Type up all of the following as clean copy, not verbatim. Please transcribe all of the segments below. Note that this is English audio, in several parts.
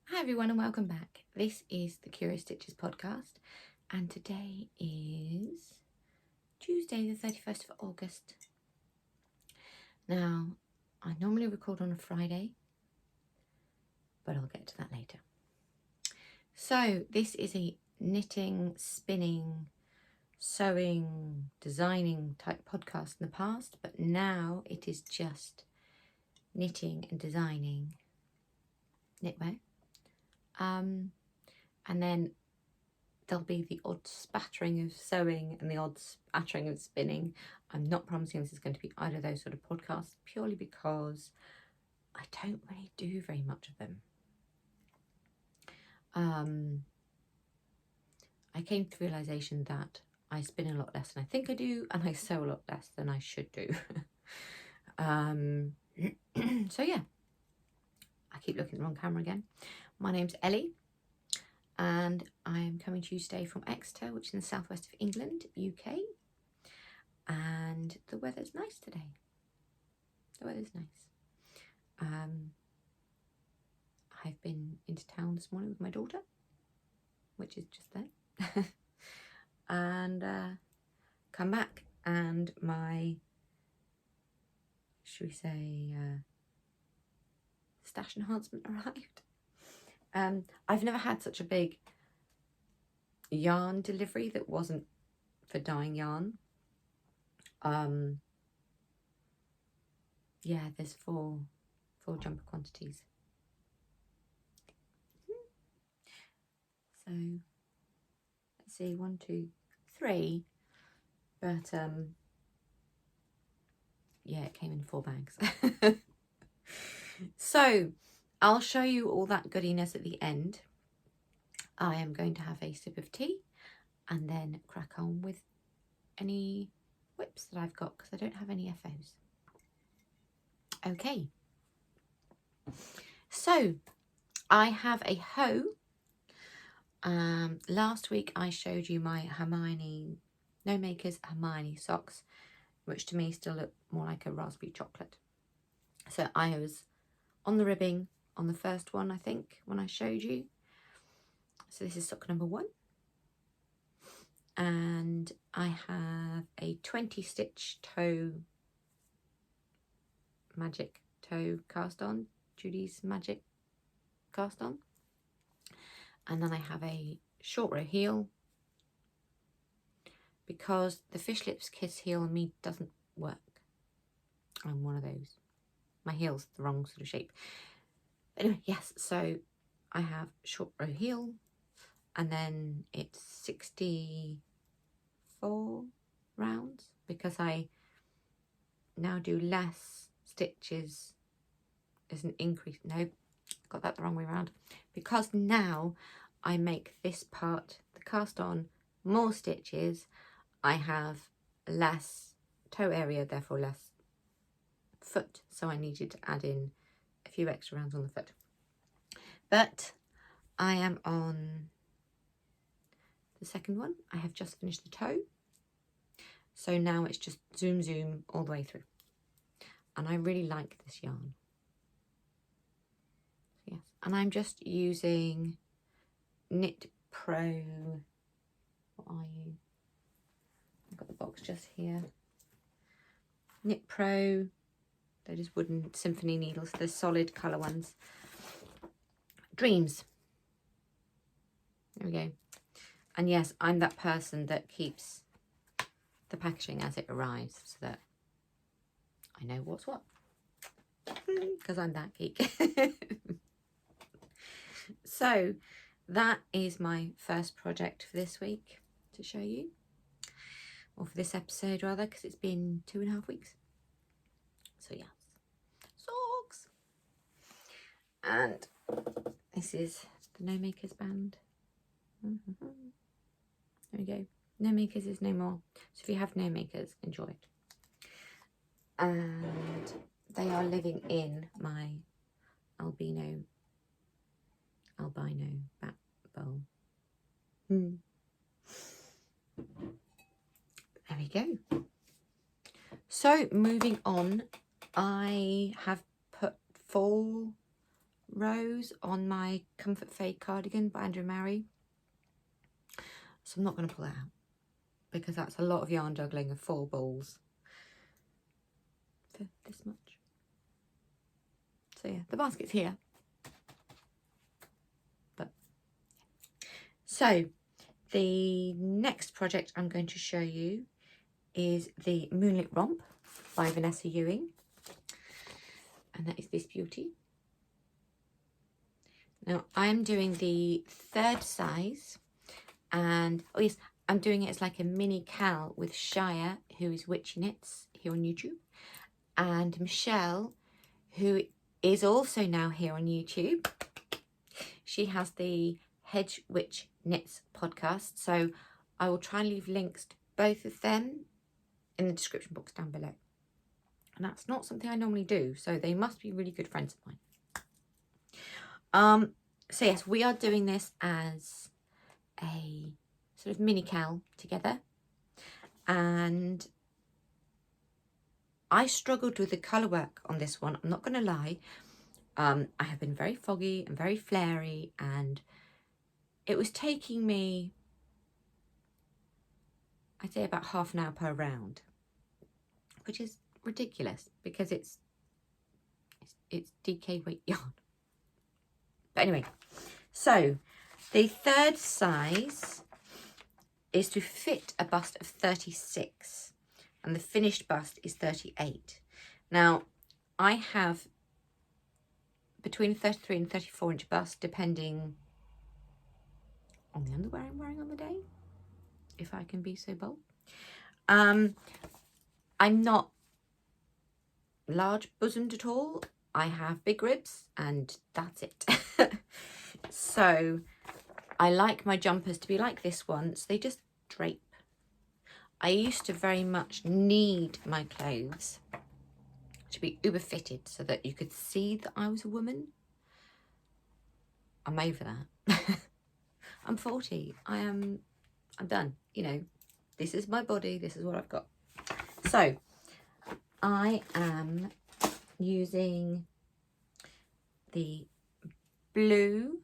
Hi everyone and welcome back. This is the Curio Stitches podcast and today is Tuesday the 31st of August. Now, I normally record on a Friday, but I'll get to that later. So this is a knitting, spinning, sewing, designing type podcast in the past, but now it is just knitting and designing knitwear. And then there'll be the odd spattering of sewing and the odd spattering of spinning. I'm not promising this is going to be either of those sort of podcasts, purely because I don't really do very much of them. I came to the realisation that I spin a lot less than I think I do, and I sew a lot less than I should do. So yeah, I keep looking at the wrong camera again. My name's Elly, and I am coming to you today from Exeter, which is in the southwest of England, UK. And the weather's nice today. The weather's nice. I've been into town this morning with my daughter, which is just there. And come back and my, should we say, stash enhancement arrived. I've never had such a big yarn delivery that wasn't for dyeing yarn. Yeah, there's four jumper quantities. So let's see, 1, 2, 3. But yeah, it came in 4 bags. So I'll show you all that goodiness at the end. I am going to have a sip of tea and then crack on with any whips that I've got, because I don't have any FOs. Okay, so I have a hoe. Last week I showed you my Hermione, Gnomeacres Hermione socks, which to me still look more like a raspberry chocolate. So I was on the ribbing on the first one, I think, when I showed you. So this is sock number 1. And I have a 20 stitch toe, magic toe cast on, Judy's magic cast on. And then I have a short row heel, because the fish lips kiss heel on me doesn't work. I'm one of those. My heel's the wrong sort of shape. Anyway, yes, so I have short row heel, and then it's 64 rounds, because I now do less stitches as an increase. No, got that the wrong way around. Because now I make this part, the cast on, more stitches, I have less toe area, therefore less foot. So I needed to add in a few extra rounds on the foot. But I am on the second one. I have just finished the toe. So now it's just zoom, zoom all the way through. And I really like this yarn. Yes, and I'm just using Knit Pro. What are you? I've got the box just here. Knit Pro. They're just wooden symphony needles. They're solid colour ones. Dreams. There we go. And yes, I'm that person that keeps the packaging as it arrives, so that I know what's what. Because I'm that geek. So that is my first project for this week to show you, or for this episode rather, because it's been 2.5 weeks. So yes, socks. And this is the Gnomeacres band. There we go. Gnomeacres is no more. So if you have Gnomeacres, enjoy it. And they are living in my albino bat bowl. There we go. So moving on, I have put fall rows on my Comfort Fade cardigan by Andrew Murray. So I'm not going to pull that out because that's a lot of yarn juggling of 4 balls for this much. So yeah, the basket's here. But so the next project I'm going to show you is the Moonlit Romp by Vanessa Ewing. And that is this beauty. Now I am doing the 3rd size, and oh yes, I'm doing it as like a mini cal with Shaiyeh, who is Witchy Knits here on YouTube, and Michelle, who is also now here on YouTube. She has the Hedge Witch Knits podcast, so I will try and leave links to both of them in the description box down below. And that's not something I normally do, so they must be really good friends of mine. So yes, we are doing this as a sort of mini cal together, and I struggled with the colour work on this one, I'm not going to lie. I have been very foggy and very flary, and it was taking me, I'd say, about half an hour per round, which is ridiculous because it's DK weight yarn. But anyway, so the 3rd size is to fit a bust of 36, and the finished bust is 38. Now I have between a 33 and 34 inch bust, depending on the underwear I'm wearing on the day, if I can be so bold. I'm not large bosomed at all. I have big ribs and that's it. So I like my jumpers to be like this one, so they just drape. I used to very much need my clothes to be uber fitted so that you could see that I was a woman. I'm over that. I'm 40. I'm done. You know, this is my body. This is what I've got. So I am using the blue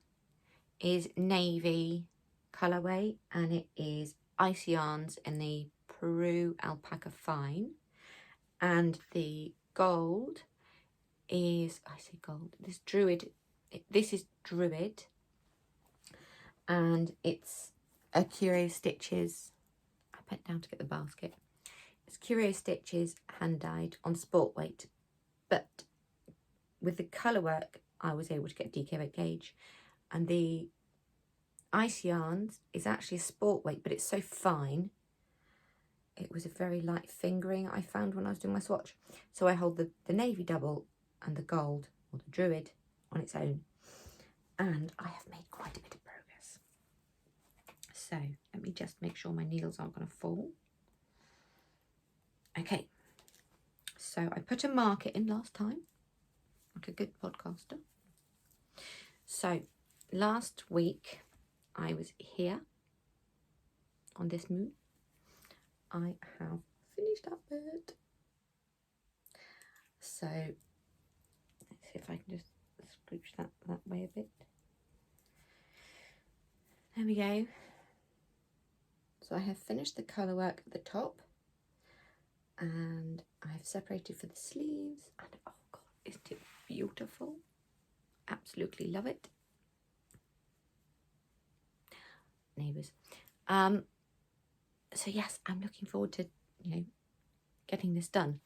is navy colourway, and it is Icy Yarns in the Peru Alpaca Fine, and the gold is, I say gold, this Druid, this is Druid, and it's a Curio Stitches, I bent down to get the basket, it's Curio Stitches hand dyed on sport weight, but with the colour work I was able to get DK weight gauge, and the Ice Yarns is actually a sport weight, but it's so fine. It was a very light fingering I found when I was doing my swatch. So I hold the navy double and the gold, or the Druid, on its own. And I have made quite a bit of progress. So let me just make sure my needles aren't going to fall. Okay. So I put a marker in last time, like a good podcaster. So last week I was here on this moon. I have finished up it. So let's see if I can just scooch that way a bit. There we go. So I have finished the colour work at the top, and I've separated for the sleeves, and oh god, isn't it beautiful? Absolutely love it. Neighbours. So yes, I'm looking forward to, you know, getting this done.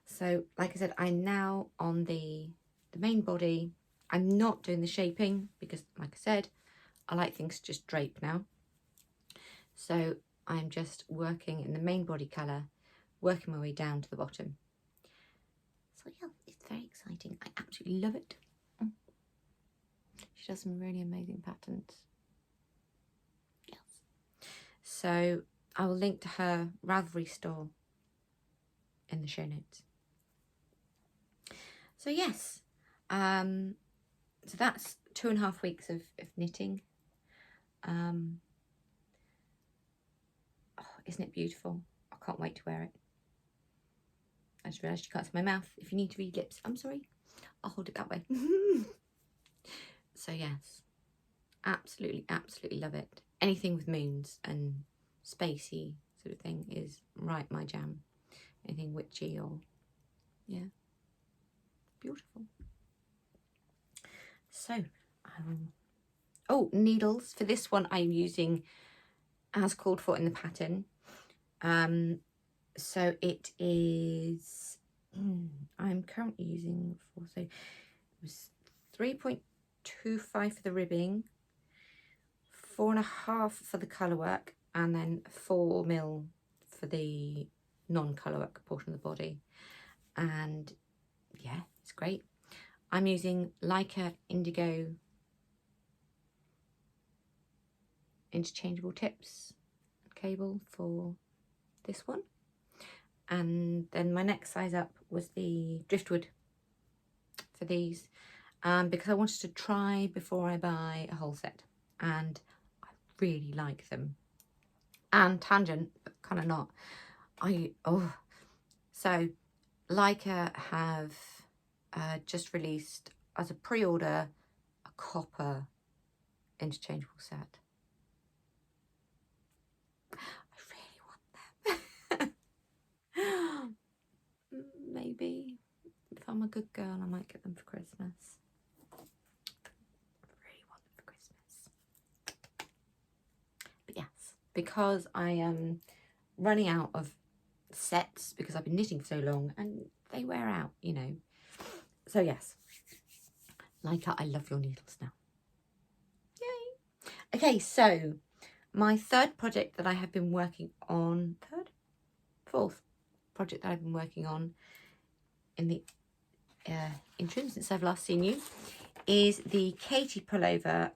So like I said, I'm now on the main body. I'm not doing the shaping because, like I said, I like things to just drape now. So I'm just working in the main body colour, working my way down to the bottom. So yeah, it's very exciting. I absolutely love it. She does some really amazing patterns. Yes. So I will link to her Ravelry store in the show notes. So yes, so that's 2.5 weeks of knitting. Oh, isn't it beautiful? I can't wait to wear it. I just realised you can't see my mouth. If you need to read lips, I'm sorry. I'll hold it that way. So yes, absolutely, absolutely love it. Anything with moons and spacey sort of thing is right my jam. Anything witchy or, yeah, beautiful. So, oh, needles. For this one, I'm using as called for in the pattern. So it is, I'm currently using, so it was 3.25 for the ribbing, 4.5 for the colour work, and then 4 mil for the non-colour work portion of the body. And yeah, it's great. I'm using Leica Indigo interchangeable tips cable for this one. And then my next size up was the driftwood for these, because I wanted to try before I buy a whole set, and I really like them. And tangent, but kind of not. So Leica have just released as a pre-order a copper interchangeable set. I really want them. Maybe if I'm a good girl, I might get them for Christmas. I really want them for Christmas. But yes, because I am running out of sets because I've been knitting for so long and they wear out, you know. So yes, Leica, I love your needles now. Yay. Okay, so my third project that I have been working on, fourth project that I've been working on in the interim since I've last seen you is the Katie pullover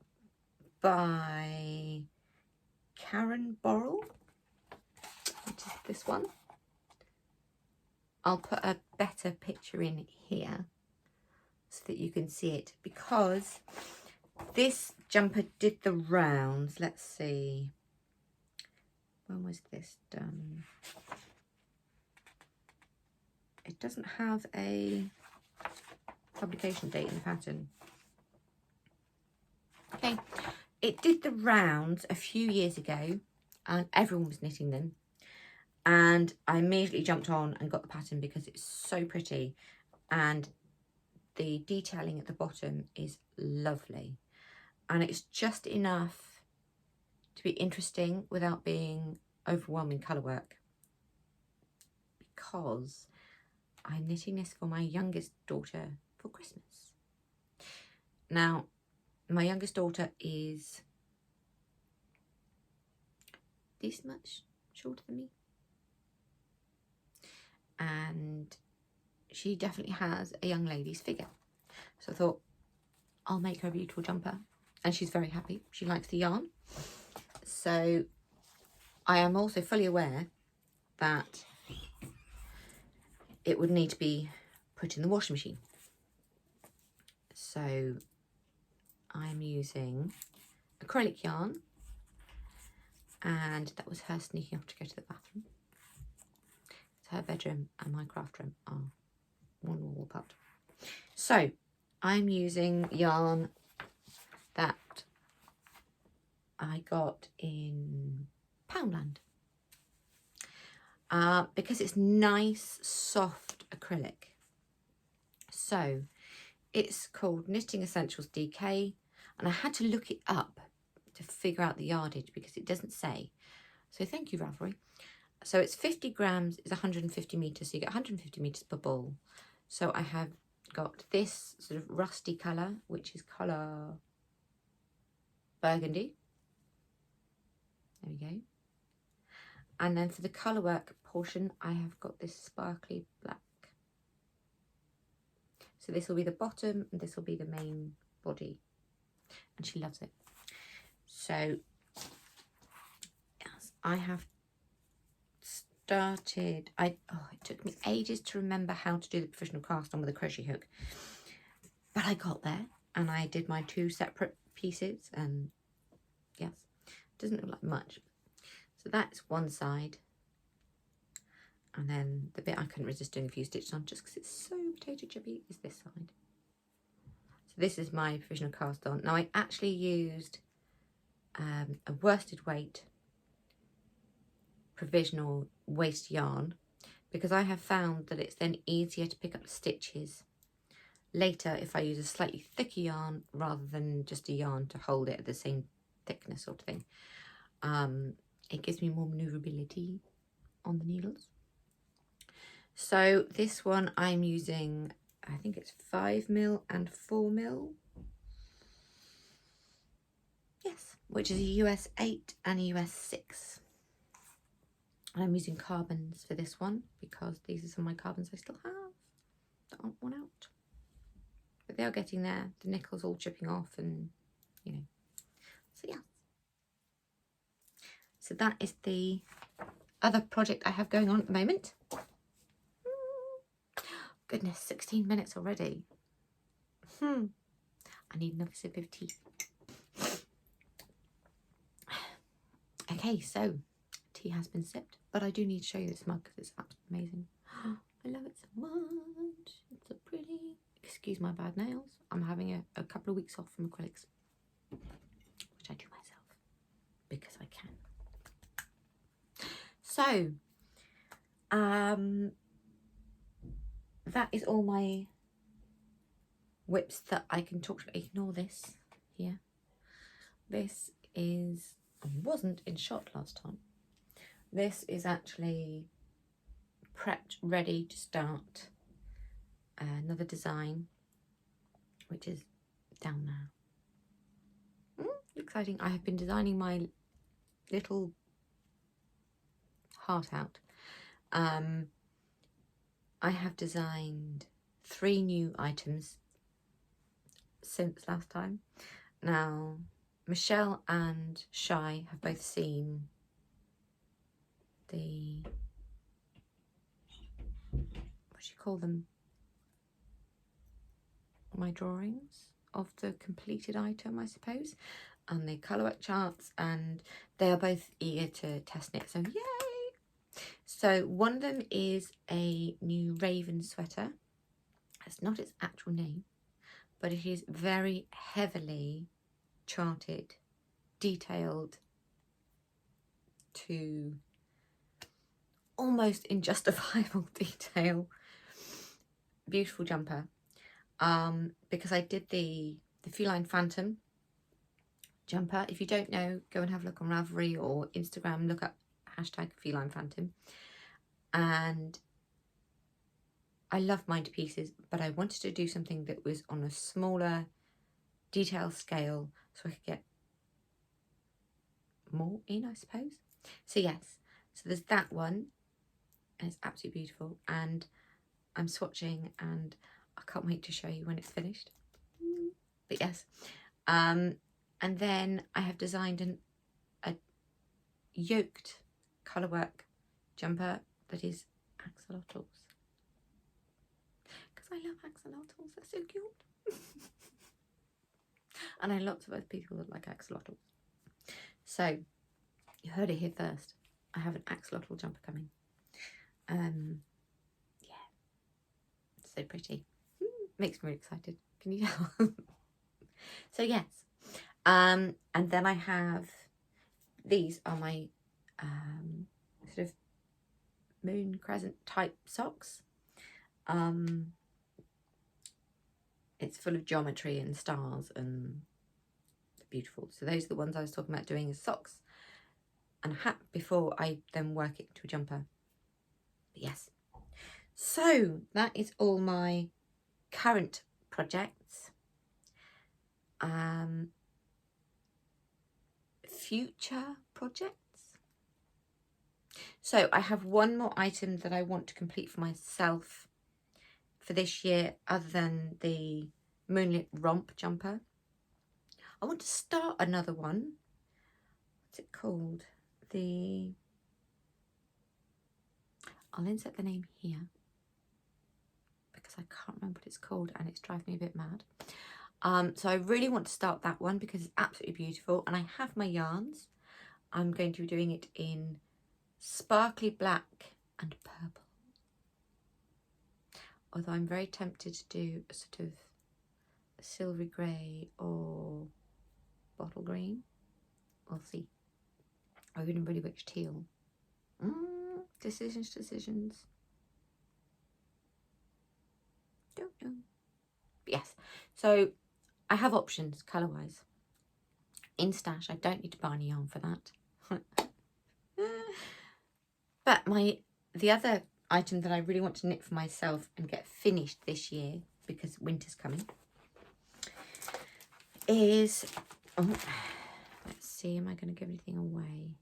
by Karen Borrell, which is this one. I'll put a better picture in here so that you can see it, because this jumper did the rounds. Let's see, when was this done? It doesn't have a publication date in the pattern. Okay, it did the rounds a few years ago and everyone was knitting them, and I immediately jumped on and got the pattern because it's so pretty and the detailing at the bottom is lovely, and it's just enough to be interesting without being overwhelming colour work, because I'm knitting this for my youngest daughter for Christmas. Now, my youngest daughter is this much shorter than me, and she definitely has a young lady's figure. So I thought I'll make her a beautiful jumper, and she's very happy. She likes the yarn. So I am also fully aware that it would need to be put in the washing machine. So I'm using acrylic yarn, and that was her sneaking off to go to the bathroom. So her bedroom and my craft room are one wall apart. So I'm using yarn that I got in Poundland, because it's nice soft acrylic. So it's called Knitting Essentials DK, and I had to look it up to figure out the yardage because it doesn't say. So thank you, Ravelry. So it's 50 grams is 150 meters, so you get 150 meters per ball. So I have got this sort of rusty colour, which is colour Burgundy. There we go. And then for the colour work portion, I have got this sparkly black. So this will be the bottom and this will be the main body. And she loves it. So yes, I have started, it took me ages to remember how to do the professional cast on with a crochet hook. But I got there and I did my 2 separate pieces, and yes, it doesn't look like much. So that's one side. And then the bit I couldn't resist doing a few stitches on just because it's so potato chippy is this side. So this is my provisional cast on. Now I actually used a worsted weight provisional waste yarn because I have found that it's then easier to pick up the stitches later if I use a slightly thicker yarn rather than just a yarn to hold it at the same thickness sort of thing. It gives me more manoeuvrability on the needles. So this one I'm using, I think it's 5mm and 4mm. Yes, which is a US 8 and a US 6. I'm using carbons for this one because these are some of my carbons I still have that aren't worn out. But they are getting there. The nickel's all chipping off and, you know. So yeah. So that is the other project I have going on at the moment. Goodness, 16 minutes already. I need another sip of tea. Okay, so tea has been sipped, but I do need to show you this mug because it's absolutely amazing. I love it so much. It's so pretty. Excuse my bad nails. I'm having a couple of weeks off from acrylics, which I do myself because I can. So, that is all my whips that I can talk to. Ignore this here. This wasn't in shot last time. This is actually prepped, ready to start another design, which is down now. Exciting. I have been designing my little heart out. I have designed 3 new items since last time. Now, Michelle and Shai have both seen the, what do you call them? My drawings of the completed item, I suppose, and the colourwork charts, and they are both eager to test it, so yay! So one of them is a new Raven sweater. That's not its actual name, but it is very heavily charted, detailed to almost injustifiable detail. Beautiful jumper. Because I did the Feline Phantom jumper. If you don't know, go and have a look on Ravelry or Instagram, look up hashtag Feline Phantom. And I love mine to pieces, but I wanted to do something that was on a smaller detail scale so I could get more in, I suppose. So yes, so there's that one, and it's absolutely beautiful, and I'm swatching and I can't wait to show you when it's finished. But yes, and then I have designed a yoked colourwork jumper that is axolotls, because I love axolotls, they're so cute. And I know lots of other people that like axolotls. So you heard it here first. I have an axolotl jumper coming. Yeah, so pretty. Makes me really excited. Can you tell? So yes, and then I have, these are my sort of moon crescent type socks. It's full of geometry and stars and beautiful. So those are the ones I was talking about doing as socks and a hat before I then work it to a jumper. But yes, so that is all my current projects. Future projects. So I have one more item that I want to complete for myself for this year, other than the Moonlit Romp jumper. I want to start another one. What's it called? I'll insert the name here because I can't remember what it's called and it's driving me a bit mad. So I really want to start that one because it's absolutely beautiful, and I have my yarns. I'm going to be doing it in sparkly black and purple. Although I'm very tempted to do a sort of a silvery grey or bottle green. We'll see. Or even really rich teal. Decisions. Don't know. But yes, so I have options colour-wise. In stash, I don't need to buy any yarn for that. But the other item that I really want to knit for myself and get finished this year, because winter's coming, is, let's see, am I going to give anything away?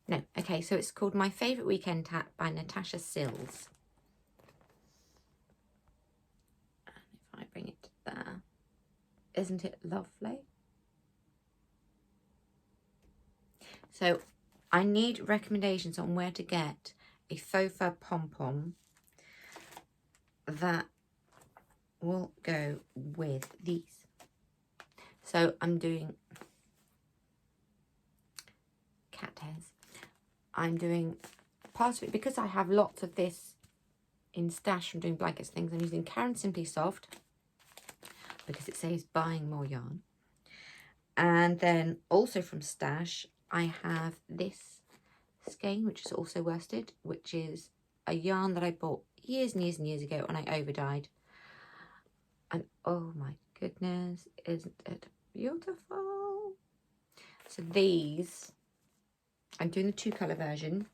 No. Okay, so it's called My Favourite Weekend Hat by Natasha Sills. And if I bring it there, isn't it lovely? So I need recommendations on where to get a faux fur pom-pom that will go with these. So I'm doing cat hairs. I'm doing part of it because I have lots of this in stash from doing blankets things. I'm using Karen Simply Soft because it saves buying more yarn. And then also from stash, I have this skein, which is also worsted, which is a yarn that I bought years and years and years ago when I overdyed. And oh my goodness, isn't it beautiful? So these, I'm doing the 2-colour version,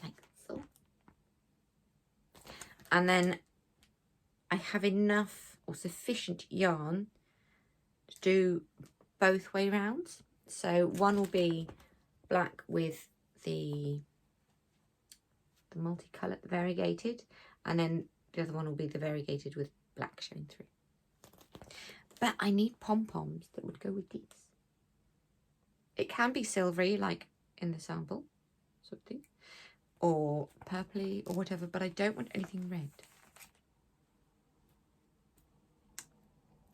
like so. And then I have enough or sufficient yarn to do both way rounds. So one will be black with the multicolour variegated, and then the other one will be the variegated with black showing through. But I need pom-poms that would go with these. It can be silvery, like in the sample, sort of thing, or purpley or whatever, but I don't want anything red.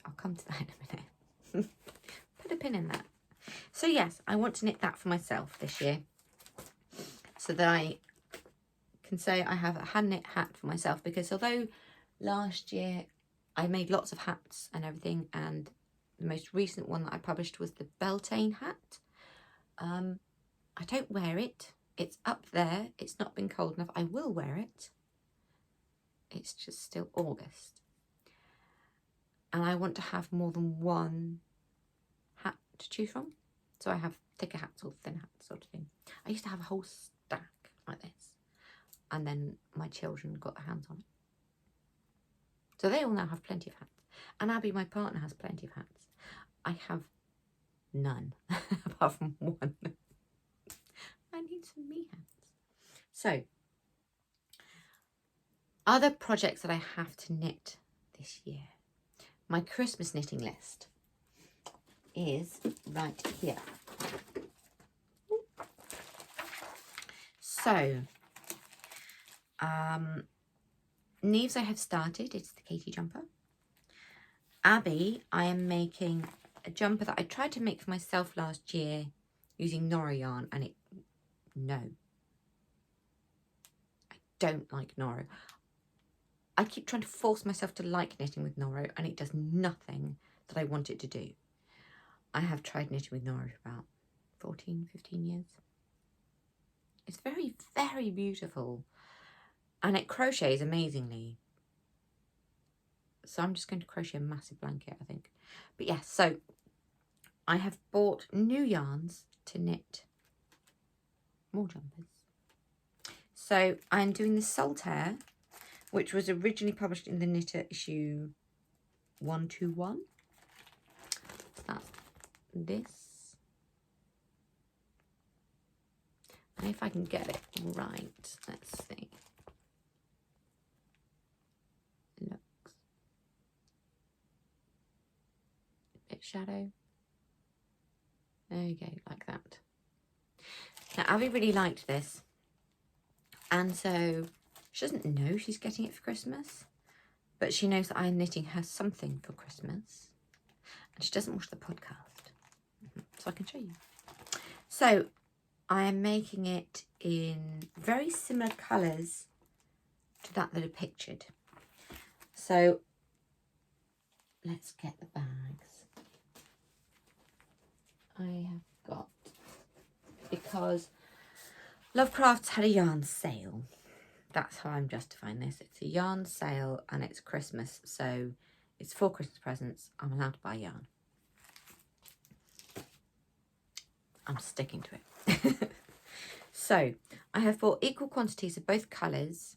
I'll come to that in a minute. Put a pin in that. So yes, I want to knit that for myself this year, so that I can say I have a hand knit hat for myself, because although last year I made lots of hats and everything, and the most recent one that I published was the Beltane hat. I don't wear it. It's up there. It's not been cold enough. I will wear it. It's just still August. And I want to have more than one hat to choose from. So I have thicker hats or thin hats sort of thing. I used to have a whole stack like this. And then my children got their hands on it. So they all now have plenty of hats. And Abby, my partner, has plenty of hats. I have none, apart from one. I need some me hats. So, other projects that I have to knit this year. My Christmas knitting list is right here. So, Neves I have started. It's the Katie jumper. Abby, I am making a jumper that I tried to make for myself last year using Nora yarn, and no. I don't like Nora. I keep trying to force myself to like knitting with Nora, and it does nothing that I want it to do. I have tried knitting with Nora for about 14, 15 years. It's very, very beautiful. And it crochets amazingly. So I'm just going to crochet a massive blanket, I think. But yes, so I have bought new yarns to knit more jumpers. So I'm doing the Saltaire, which was originally published in the Knitter issue 121. That's this. And if I can get it right, let's see. Looks a bit shadow. There you go, like that. Now, Abby really liked this. And so she doesn't know she's getting it for Christmas, but she knows that I'm knitting her something for Christmas. And she doesn't watch the podcast, so I can show you. So I am making it in very similar colours to that are pictured. So let's get the bags. I have got, because Lovecraft's had a yarn sale. That's how I'm justifying this. It's a yarn sale and it's Christmas, so it's for Christmas presents. I'm allowed to buy yarn. I'm sticking to it. So I have bought equal quantities of both colours.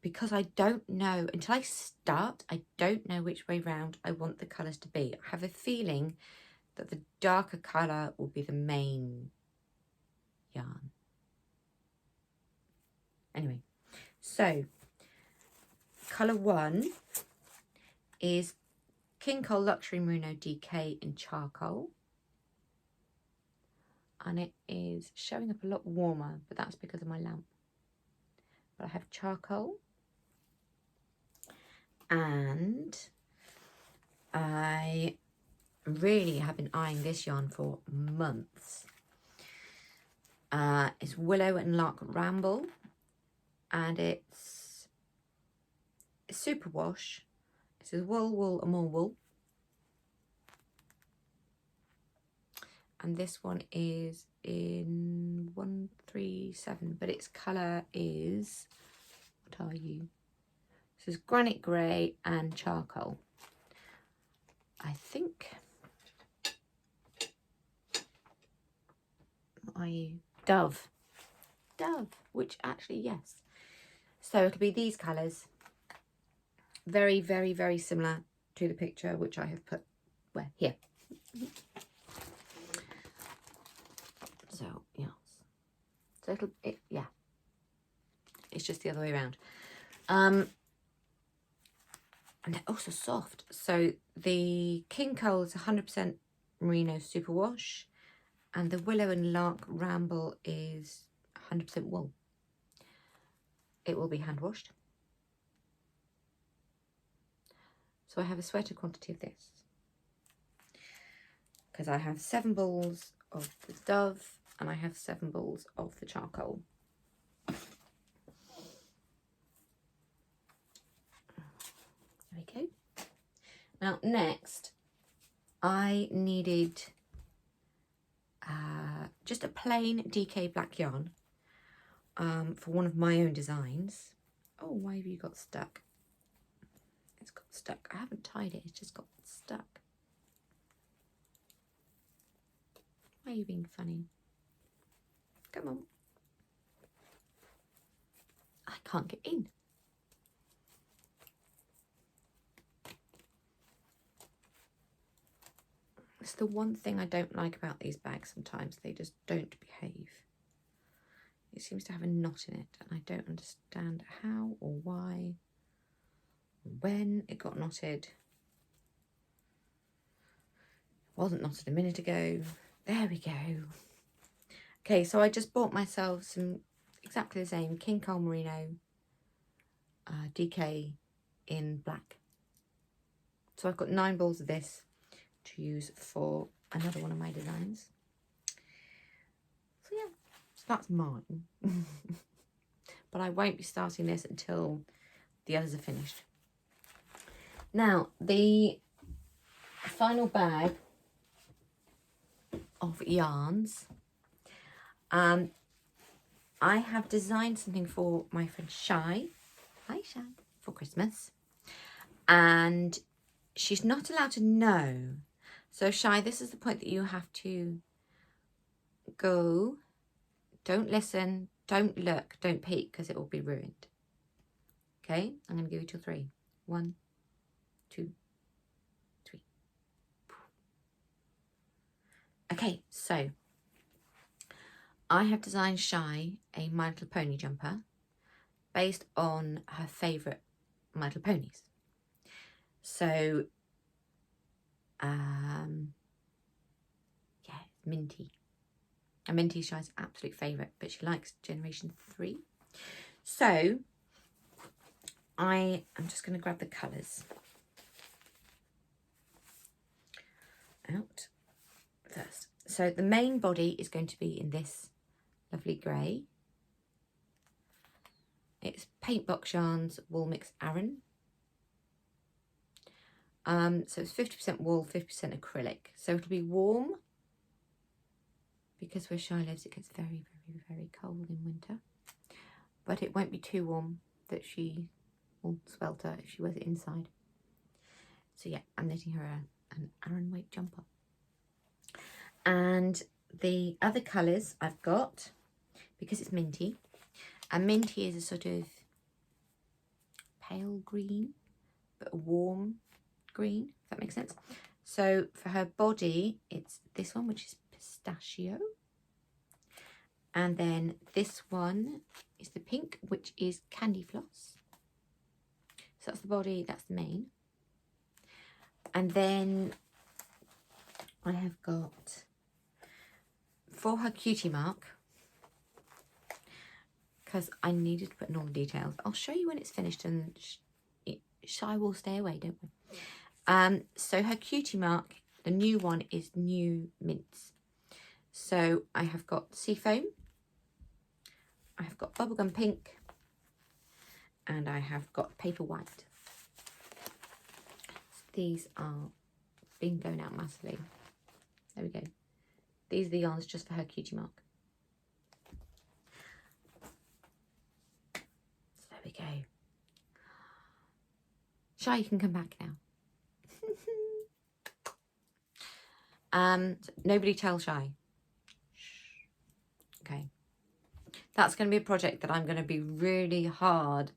Because I don't know, until I start, I don't know which way round I want the colours to be. I have a feeling that the darker colour will be the main yarn. Anyway, so colour 1 is King Cole Luxury Merino DK in charcoal. And it is showing up a lot warmer, but that's because of my lamp. But I have charcoal. And I really have been eyeing this yarn for months. It's Willow and Lark Ramble, and it's super wash. It says wool, wool, and more wool. And this one is in 137, but its colour is, what are you? This is granite grey and charcoal. I think, what are you? Dove. Dove, which actually, yes. So it'll be these colours. Very, very, very similar to the picture, which I have put, where? Here. So, yes. So yeah. It's just the other way around. And they're also soft. So the King Cole is 100% Merino superwash, and the Willow and Lark Ramble is 100% wool. It will be hand washed. So I have a sweater quantity of this, because I have 7 balls of the Dove and I have 7 balls of the charcoal. There we go. Now next, I needed just a plain DK black yarn for one of my own designs. Oh, why have you got stuck? It's got stuck. I haven't tied it, it's just got stuck. Why are you being funny? Come on. I can't get in. It's the one thing I don't like about these bags sometimes. They just don't behave. It seems to have a knot in it, and I don't understand how or why or when it got knotted. It wasn't knotted a minute ago. There we go. Okay, so I just bought myself some exactly the same King Cole Merino DK in black. So I've got 9 balls of this to use for another one of my designs. So yeah, so that's mine. But I won't be starting this until the others are finished. Now, the final bag of yarns. I have designed something for my friend Shay. Hi Shay. For Christmas. And she's not allowed to know. So Shay, this is the point that you have to go. Don't listen, don't look, don't peek, because it will be ruined. Okay, I'm going to give you till 3. 1, 2, 3. Okay, so I have designed Shay a My Little Pony jumper based on her favourite My Little Ponies. So, yeah, Minty. And Minty's Shay's absolute favourite, but she likes Generation 3. So, I am just going to grab the colours out first. So the main body is going to be in this lovely grey. It's Paint Box Yarns Wool Mix Aran. So it's 50% wool, 50% acrylic. So it'll be warm, because where Shaiyeh lives it gets very, very, very cold in winter. But it won't be too warm that she will swelter if she wears it inside. So yeah, I'm knitting her an Aran weight jumper. And the other colours I've got, because it's minty, and minty is a sort of pale green, but a warm green, if that makes sense. So for her body, it's this one, which is pistachio. And then this one is the pink, which is candy floss. So that's the body, that's the mane. And then I have got, for her cutie mark, because I needed to put in all the details. I'll show you when it's finished, and Shy will stay away, don't we? So her cutie mark, the new one is new mints. So I have got Seafoam, I have got Bubblegum Pink, and I have got Paper White. These are been going out massively. There we go. These are the yarns just for her cutie mark. So there we go. Shy, you can come back now. Nobody tell Shy. Okay. That's going to be a project that I'm going to be really hard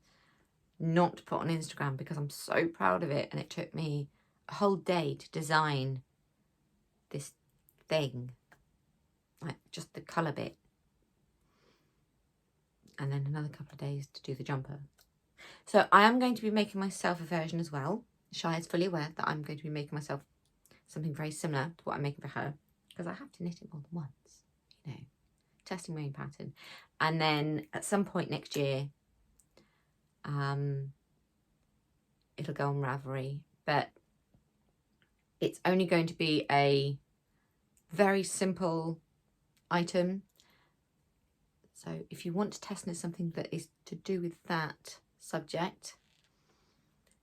not to put on Instagram, because I'm so proud of it, and it took me a whole day to design this thing, like just the colour bit, and then another couple of days to do the jumper. So I am going to be making myself a version as well. Shy is fully aware that I'm going to be making myself something very similar to what I'm making for her, because I have to knit it more than once, you know, testing my own pattern. And then at some point next year, it'll go on Ravelry, but it's only going to be a very simple item. So if you want to test knit something that is to do with that subject,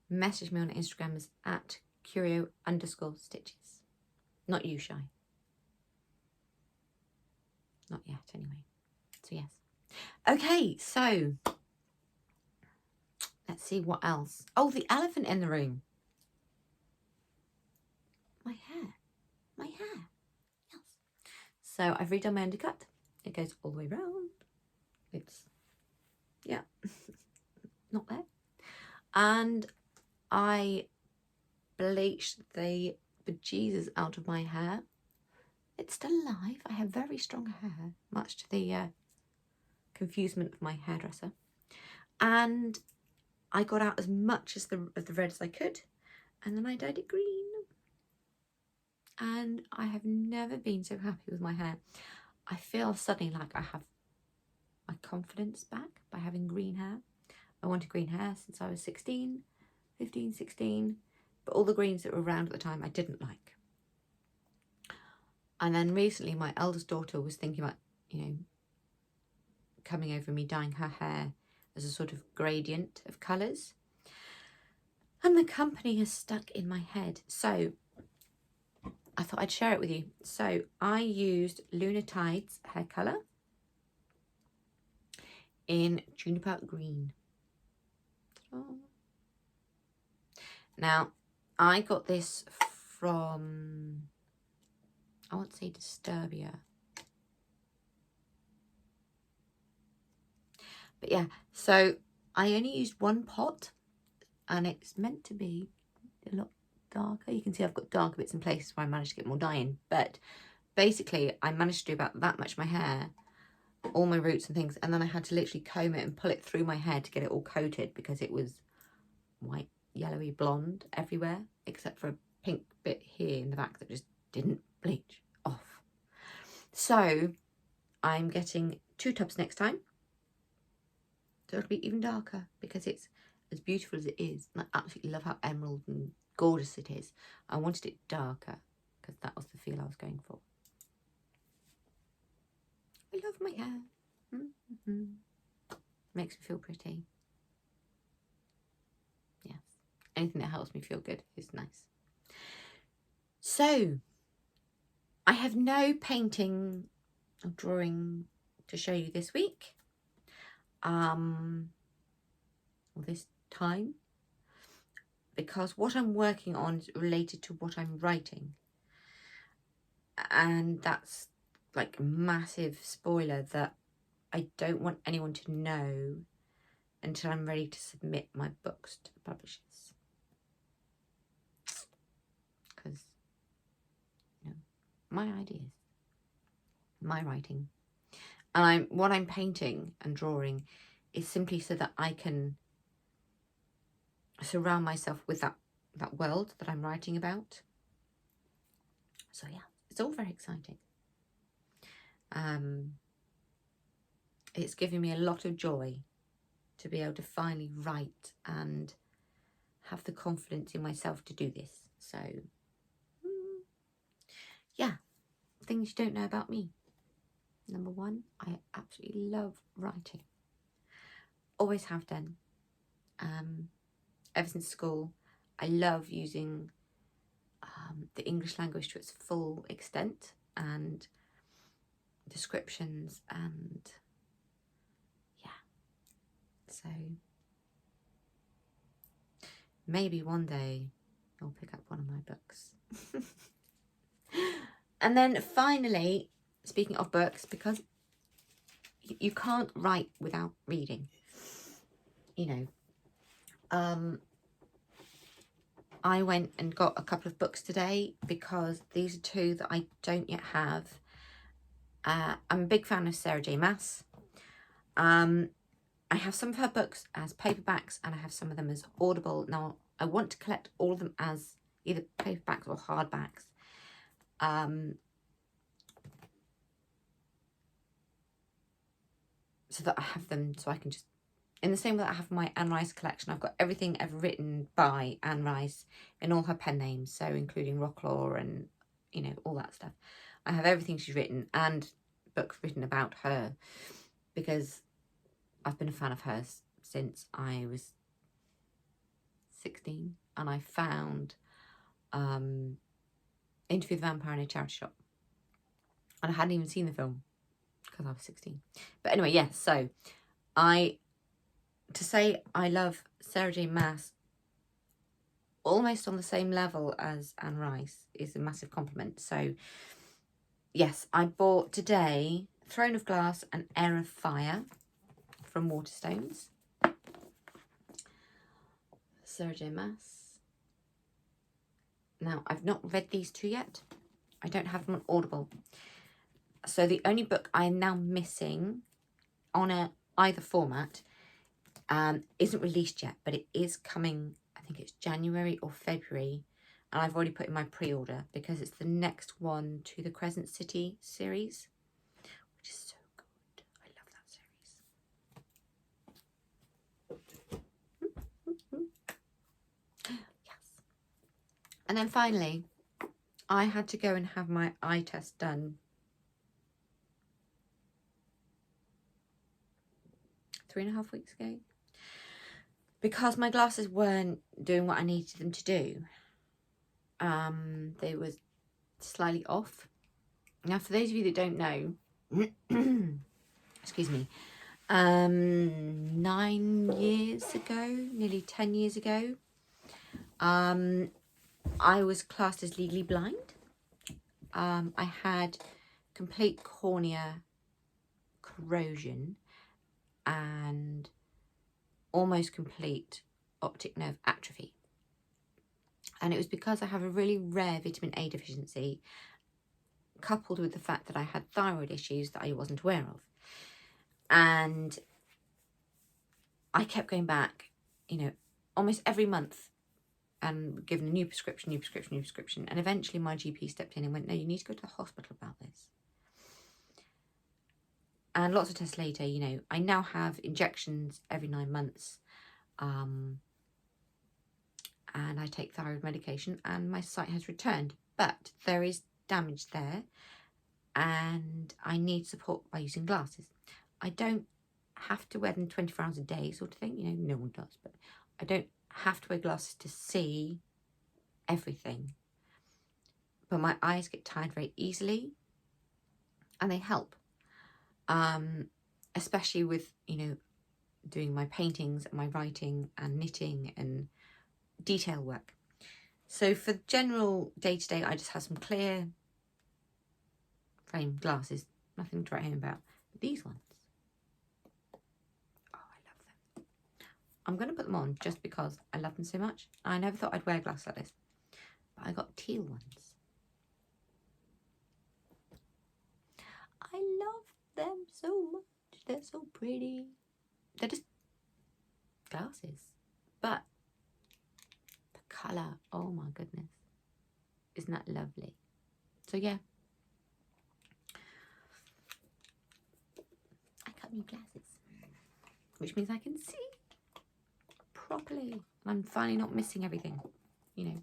message me on Instagram as at Curio_Stitches. Not you, Shy. Not yet, anyway. So yes. Okay, so let's see what else. Oh, the elephant in the room. My hair. My hair. Yes. So I've redone my undercut. It goes all the way round. It's, yeah, not there. And I bleached the bejesus out of my hair. It's still alive. I have very strong hair, much to the confusement of my hairdresser. And I got out as much of the red as I could, and then I dyed it green. And I have never been so happy with my hair. I feel suddenly like I have my confidence back by having green hair. I wanted green hair since I was 15, 16, but all the greens that were around at the time I didn't like. And then recently my eldest daughter was thinking about, you know, coming over me dyeing her hair as a sort of gradient of colours. And the company has stuck in my head. So I thought I'd share it with you. So I used Lunar Tide's hair colour in Juniper Green. Now, I got this from, I won't say Disturbia. But yeah, so I only used one pot, and it's meant to be a lot darker. You can see I've got darker bits in places where I managed to get more dye in, but basically I managed to do about that much of my hair, all my roots and things, and then I had to literally comb it and pull it through my hair to get it all coated, because it was white, yellowy, blonde everywhere, except for a pink bit here in the back that just didn't bleach off. So I'm getting 2 tubs next time, so it'll be even darker, because it's as beautiful as it is, and I absolutely love how emerald and gorgeous it is. I wanted it darker because that was the feel I was going for. I love my hair. Makes me feel pretty. anything that helps me feel good is nice. So I have no painting or drawing to show you this week, or this time, because what I'm working on is related to what I'm writing, and that's like a massive spoiler that I don't want anyone to know until I'm ready to submit my books to the publishers, because my ideas, my writing, and what I'm painting and drawing is simply so that I can surround myself with that world that I'm writing about. So yeah, it's all very exciting. It's giving me a lot of joy to be able to finally write and have the confidence in myself to do this. So yeah, things you don't know about me. Number one, I absolutely love writing. Always have done. Ever since school, I love using the English language to its full extent, and descriptions, and yeah. So maybe one day I'll pick up one of my books. And then finally, speaking of books, because you can't write without reading, you know, I went and got a couple of books today because these are two that I don't yet have. I'm a big fan of Sarah J. Maas. I have some of her books as paperbacks and I have some of them as Audible. Now, I want to collect all of them as either paperbacks or hardbacks. So that I have them, so I can just, in the same way that I have my Anne Rice collection, I've got everything ever written by Anne Rice in all her pen names, so including Rocklaw and, you know, all that stuff. I have everything she's written and books written about her, because I've been a fan of hers since I was 16, and I found Interview with the Vampire in a charity shop, and I hadn't even seen the film because I was 16. But anyway, yes, so to say I love Sarah J. Maas almost on the same level as Anne Rice is a massive compliment. So yes, I bought today Throne of Glass and Heir of Fire from Waterstones. Sarah J. Maas. Now, I've not read these two yet. I don't have them on Audible. So the only book I am now missing on either format isn't released yet, but it is coming, I think it's January or February, and I've already put in my pre-order because it's the next one to the Crescent City series, which is so good. I love that series. Yes. And then finally, I had to go and have my eye test done 3.5 weeks ago, because my glasses weren't doing what I needed them to do. They were slightly off. Now, for those of you that don't know, excuse me, 9 years ago, nearly 10 years ago, I was classed as legally blind. I had complete cornea corrosion and almost complete optic nerve atrophy. And it was because I have a really rare vitamin A deficiency, coupled with the fact that I had thyroid issues that I wasn't aware of. And I kept going back, you know, almost every month and given a new prescription. And eventually my GP stepped in and went, no, you need to go to the hospital about this. And lots of tests later, you know, I now have injections every 9 months. And I take thyroid medication and my sight has returned. But there is damage there and I need support by using glasses. I don't have to wear them 24 hours a day sort of thing. You know, no one does. But I don't have to wear glasses to see everything. But my eyes get tired very easily, and they help. Especially with, you know, doing my paintings and my writing and knitting and detail work. So for general day-to-day, I just have some clear frame glasses, nothing to write home about. But these ones, oh, I love them. I'm going to put them on just because I love them so much. I never thought I'd wear glasses like this, but I got teal ones. I love them so much. They're so pretty. They're just glasses, but the colour, oh my goodness, isn't that lovely? So yeah, I got new glasses, which means I can see properly. I'm finally not missing everything, you know.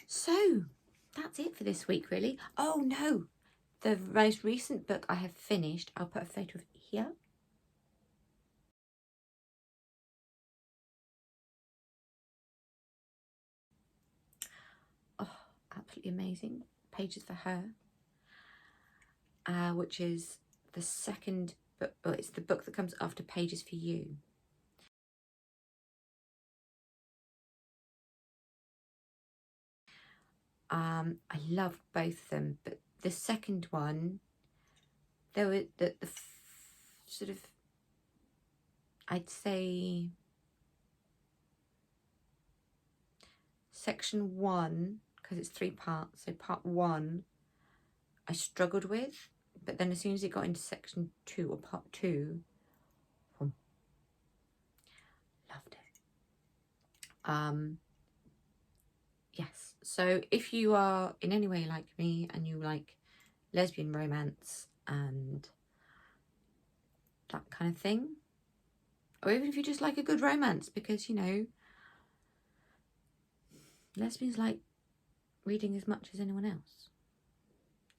So that's it for this week, really. Oh no, the most recent book I have finished, I'll put a photo of it here. Oh, absolutely amazing. Pages for Her, which is the second book, well, it's the book that comes after Pages for You. I loved both of them, but the second one, there were the sort of, I'd say, section 1, because it's 3 parts, so part 1 I struggled with, but then as soon as it got into section 2 or part 2, loved it. Yes, so if you are in any way like me and you like lesbian romance and that kind of thing, or even if you just like a good romance, because, you know, lesbians like reading as much as anyone else.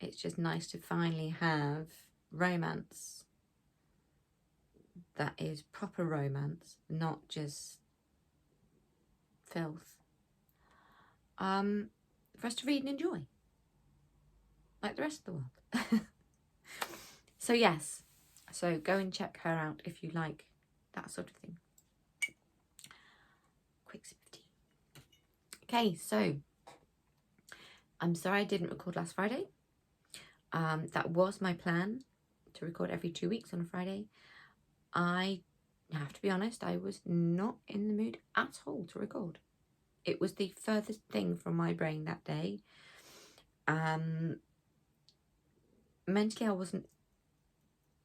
It's just nice to finally have romance that is proper romance, not just filth, for us to read and enjoy, like the rest of the world. So yes, so go and check her out if you like that sort of thing. Quick sip of tea. Okay, so I'm sorry I didn't record last Friday. That was my plan, to record every 2 weeks on a Friday. I have to be honest, I was not in the mood at all to record. It was the furthest thing from my brain that day. Mentally I wasn't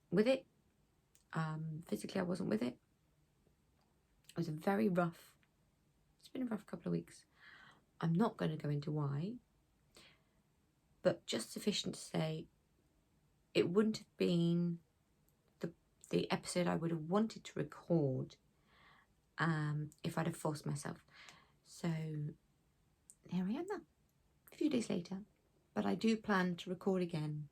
with it. Physically I wasn't with it. It was a very rough, it's been a rough couple of weeks. I'm not going to go into why, but just sufficient to say it wouldn't have been the episode I would have wanted to record if I'd have forced myself. So here I am now, a few days later, but I do plan to record again,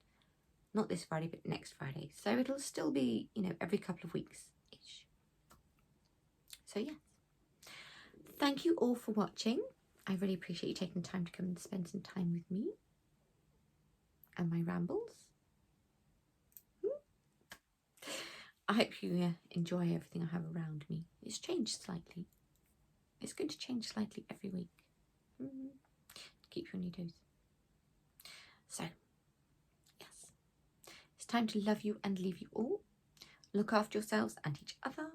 not this Friday but next Friday, so it'll still be, you know, every couple of weeks ish. So yes, thank you all for watching. I really appreciate you taking the time to come and spend some time with me and my rambles. I hope you enjoy everything I have around me. It's changed slightly. It's going to change slightly every week. Keep you on your toes. So, yes. It's time to love you and leave you all. Look after yourselves and each other.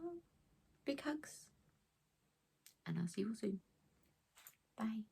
Big hugs. And I'll see you all soon. Bye.